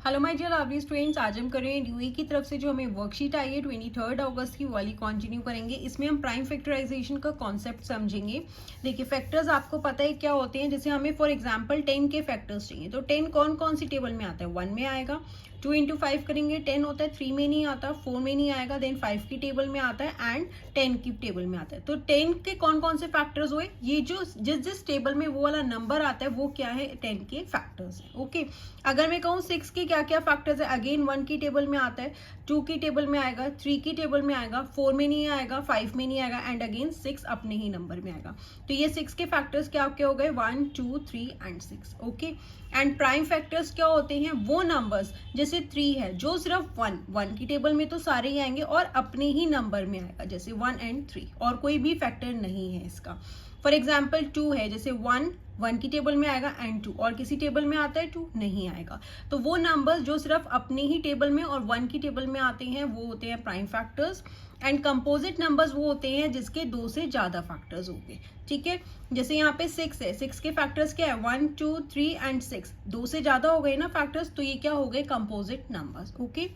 Hello my dear lovely students, आज हम कर रहे हैं यूई की तरफ से जो हमें वर्कशीट आई है 23 अगस्त की वाली कंटिन्यू करेंगे। इसमें हम प्राइम फैक्टराइजेशन का कॉन्सेप्ट समझेंगे। देखिए फैक्टर्स आपको पता है क्या होते हैं। जैसे हमें फॉर एग्जांपल 10 के फैक्टर्स चाहिए तो 10 कौन कौन सी टेबल में आता है, 1 में आएगा। 2 इंटू 5 करेंगे 10 होता है, 3 में नहीं आता, 4 में नहीं आएगा, देन 5 की टेबल में आता है एंड 10 की टेबल में आता है। तो 10 के कौन कौन से फैक्टर्स हुए, ये जो जिस टेबल में वो वाला नंबर आता है वो क्या है, 10 के फैक्टर्स है। ओके, अगर मैं कहूँ 6 के क्या क्या फैक्टर्स है, अगेन 1 की टेबल में आता है, 2 की टेबल में आएगा, 3 की टेबल में आएगा, 4 में नहीं आएगा, 5 में नहीं आएगा एंड अगेन 6 अपने ही नंबर में आएगा। तो ये 6 के फैक्टर्स क्या क्या हो गए, 1 2 3 and 6। Okay, and prime factors क्या होते हैं, वो नंबर्स जैसे 3 है जो सिर्फ 1 की टेबल में तो सारे ही आएंगे और अपने ही नंबर में आएगा, जैसे 1 एंड 3 और कोई भी फैक्टर नहीं है इसका। फॉर एग्जाम्पल 2 है, जैसे 1 की टेबल में आएगा एंड 2 और किसी टेबल में आता है 2 नहीं आएगा। तो वो नंबर्स जो सिर्फ अपने ही टेबल में और 1 की टेबल में आते हैं वो होते हैं prime factors. And composite numbers वो होते हैं जिसके 2 से ज्यादा फैक्टर्स होंगे। ठीक है, जैसे यहाँ पे 6 है, 6 के फैक्टर्स क्या है, 1 2 3 एंड 6, 2 से ज्यादा हो गए ना फैक्टर्स, तो ये क्या हो गए, कंपोजिट नंबर्स। ओके,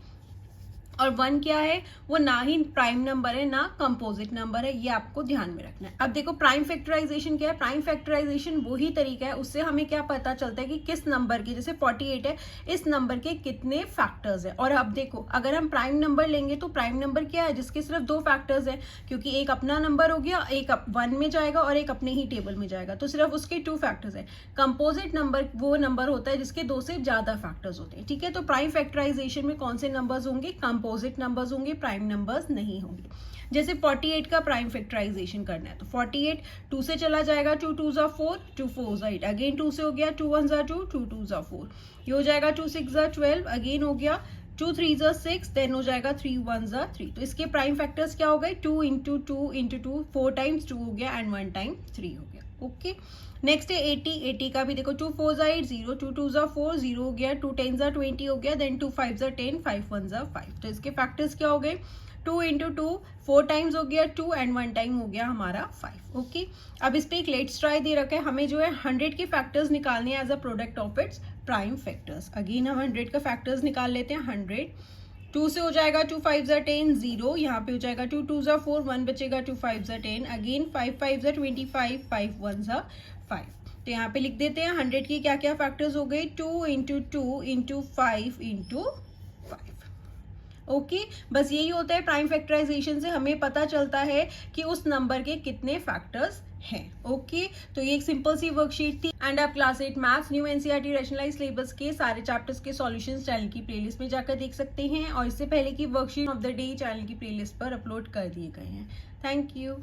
और 1 क्या है, वो ना ही प्राइम नंबर है ना कंपोजिट नंबर है, ये आपको ध्यान में रखना है। अब देखो प्राइम फैक्टराइजेशन क्या है, प्राइम फैक्टराइजेशन वही तरीका है, उससे हमें क्या पता चलता है कि किस नंबर के, जैसे 48 है, इस नंबर के कितने फैक्टर्स है। और अब देखो अगर हम प्राइम नंबर लेंगे तो प्राइम नंबर क्या है, जिसके सिर्फ 2 फैक्टर्स है, क्योंकि एक अपना नंबर हो गया, एक 1 में जाएगा और एक अपने ही टेबल में जाएगा, तो सिर्फ उसके 2 फैक्टर्स है। कंपोजिट नंबर वो नंबर होता है जिसके 2 से ज्यादा फैक्टर्स होते हैं। ठीक है, तो प्राइम फैक्टराइजेशन में कौन से नंबर्स होंगे, कंपोजिट नंबर्स होंगे, प्राइम नंबर्स नहीं होंगे। जैसे 48 का प्राइम फैक्टराइजेशन करना है तो 48 2 से चला जाएगा, 2 2 जा 4, 2 4 जा 8, अगेन 2 से हो गया, 2 1 जा 2, 2 2 जा 4, ये हो जाएगा 2 6 जा 12, अगेन हो गया 2 3 जा 6, देन हो जाएगा 3 1 जा 3। तो इसके प्राइम फैक्टर्स क्या हो गए, 2 इंटू 2 इंटू 2, 4 टाइम्स 2 हो गया एंड 1 टाइम 3 हो गया। ओके, नेक्स्ट है 80, 80 का भी देखो, 2 4 जा 8 0, 2 2 जा 4 0 हो गया, 2 10 जा 20 हो गया, देन 2 5 जा 10, 5 1 जा 5। तो इसके फैक्टर्स क्या हो गए, 2 इंटू 2, 4 टाइम्स हो गया 2 एंड 1 टाइम हो गया हमारा 5। ओके, अब इस पे एक लेट्स ट्राई दे रखा है, हमें जो है 100 के फैक्टर्स निकालने हैं as a product of its prime factors. Again हम 100 का फैक्टर्स निकाल लेते हैं। 100 2 से हो जाएगा, 2 5 जा 10 0, यहाँ पे हो जाएगा 2 2 जा 4, 1 बचेगा, 2 5 जा 10, अगेन 5 5 जा 25, 5 1 जा 5। तो यहाँ पे लिख देते हैं 100 की क्या क्या फैक्टर्स हो गए, 2 इंटू 2 इंटू 5 इंटू 5। ओके, बस यही होता है प्राइम फैक्टराइजेशन से हमें पता चलता है कि उस नंबर के कितने फैक्टर्स हैं। ओके, तो ये एक सिंपल सी वर्कशीट थी। एंड आप class 8 maths new NCERT rationalised syllabus के सारे चैप्टर्स के सॉल्यूशंस चैनल की प्लेलिस्ट में जाकर देख सकते हैं और इससे पहले की worksheet of the day channel की प्लेलिस्ट पर अपलोड कर दिए गए हैं। Thank you.